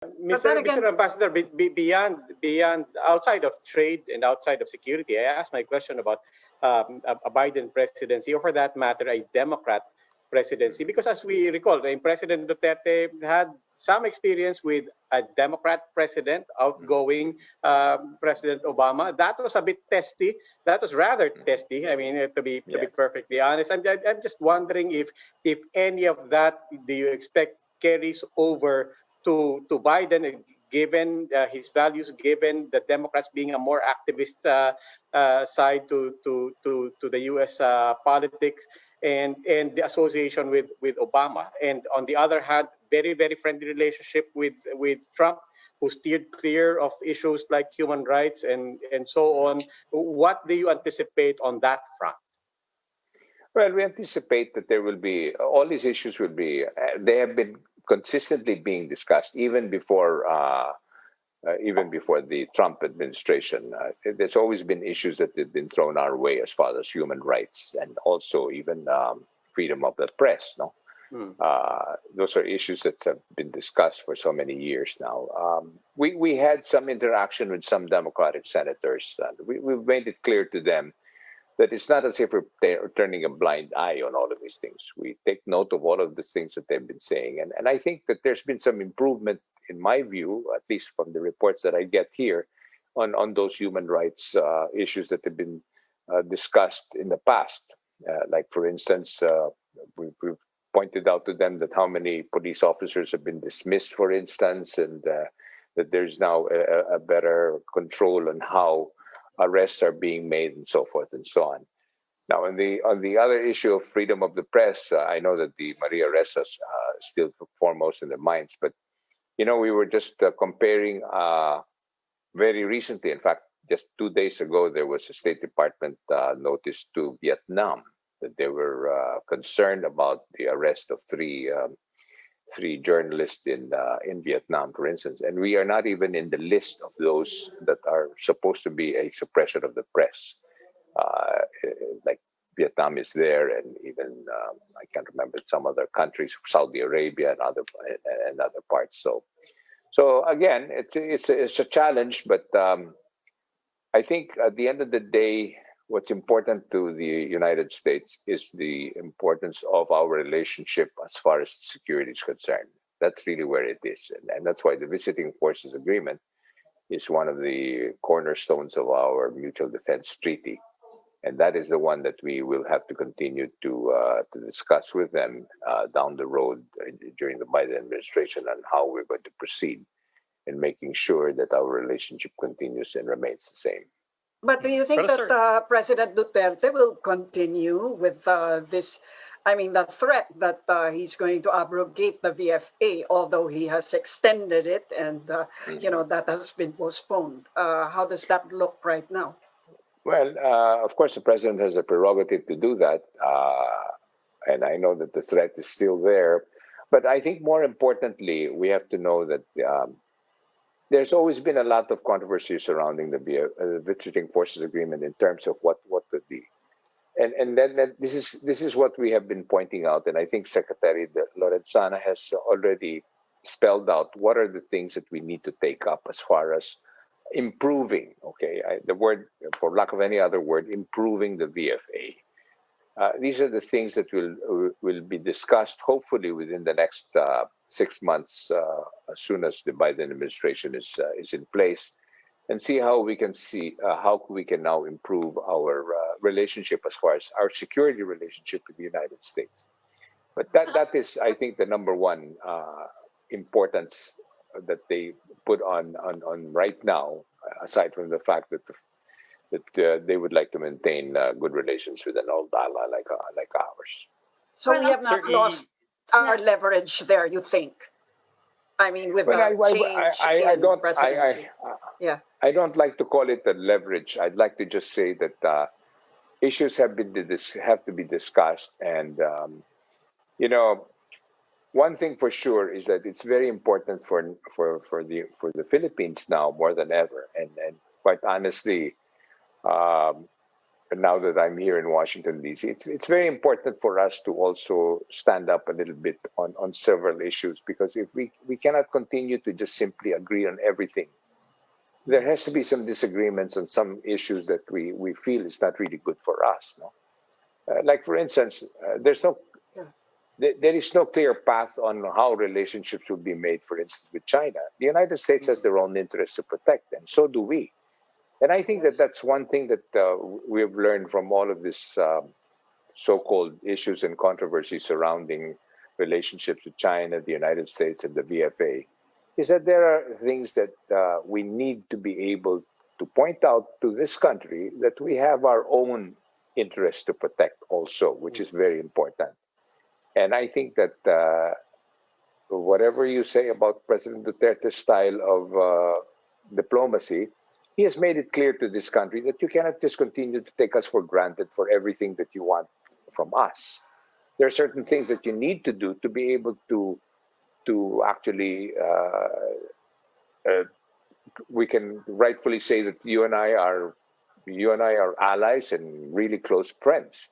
But Mr. then again, Mr. Ambassador, beyond outside of trade and outside of security, I asked my question about a Biden presidency, or for that matter, a Democrat presidency, because as we recall, President Duterte had some experience with a Democrat president, outgoing President Obama. That was a bit testy. That was rather testy. I mean, to be perfectly honest, I'm just wondering if any of that do you expect carries over to Biden, given his values, given the Democrats being a more activist side to the U.S. Politics, and the association with Obama, and on the other hand, very friendly relationship with Trump, who steered clear of issues like human rights and so on. What do you anticipate on that front? Well, we anticipate that there will be all these issues will be. They have been consistently being discussed even before the Trump administration. There's always been issues that have been thrown our way as far as human rights and also even freedom of the press. No, those are issues that have been discussed for so many years now. We had some interaction with some Democratic senators. We've made it clear to them that it's not as if we're turning a blind eye on all of these things. We take note of all of the things that they've been saying. And I think that there's been some improvement, in my view, at least from the reports that I get here, on those human rights issues that have been discussed in the past. Like, for instance, we've pointed out to them that how many police officers have been dismissed, for instance, and that there's now a better control on how arrests are being made and so forth and so on. Now, on the other issue of freedom of the press, I know that the Maria Ressa is still foremost in their minds, but we were just comparing very recently. In fact, just 2 days ago, there was a State Department notice to Vietnam that they were concerned about the arrest of three journalists in Vietnam, for instance, and we are not even in the list of those that are supposed to be a suppression of the press. Like Vietnam is there, and even I can't remember some other countries, Saudi Arabia and other parts. So again, it's a challenge, but I think at the end of the day, what's important to the United States is the importance of our relationship as far as security is concerned. That's really where it is. And that's why the Visiting Forces Agreement is one of the cornerstones of our Mutual Defense Treaty. And that is the one that we will have to continue to discuss with them down the road during the Biden administration, on how we're going to proceed in making sure that our relationship continues and remains the same. But do you think that President Duterte will continue with this? I mean, the threat that he's going to abrogate the VFA, although he has extended it, and that has been postponed. How does that look right now? Well, of course, the president has a prerogative to do that, and I know that the threat is still there. But I think more importantly, we have to know that there's always been a lot of controversy surrounding the Visiting Forces Agreement in terms of what could be, and then this is what we have been pointing out, and I think Secretary Lorenzana has already spelled out what are the things that we need to take up as far as improving. The word, for lack of any other word, improving the VFA. These are the things that will be discussed hopefully within the next 6 months, as soon as the Biden administration is in place, and see how we can now improve our relationship as far as our security relationship with the United States. But that is, I think, the number one importance that they put on right now, aside from the fact that they would like to maintain good relations with an old ally like ours. So we have not lost our leverage there, you think? I mean, with the presidency. I don't like to call it a leverage. I'd like to just say that issues have to be discussed, and one thing for sure is that it's very important for the Philippines now more than ever, and quite honestly, now that I'm here in Washington, D.C., it's very important for us to also stand up a little bit on several issues, because if we cannot continue to just simply agree on everything, there has to be some disagreements on some issues that we feel is not really good for us. No? Like, for instance, there is no clear path on how relationships will be made, for instance, with China. The United States has their own interests to protect, and so do we. And I think that that's one thing that we've learned from all of this so-called issues and controversies surrounding relationships with China, the United States, and the VFA, is that there are things that we need to be able to point out to this country that we have our own interests to protect also, which is very important. And I think that whatever you say about President Duterte's style of diplomacy, he has made it clear to this country that you cannot just continue to take us for granted for everything that you want from us. There are certain things that you need to do to be able to actually, we can rightfully say that you and I are allies and really close friends.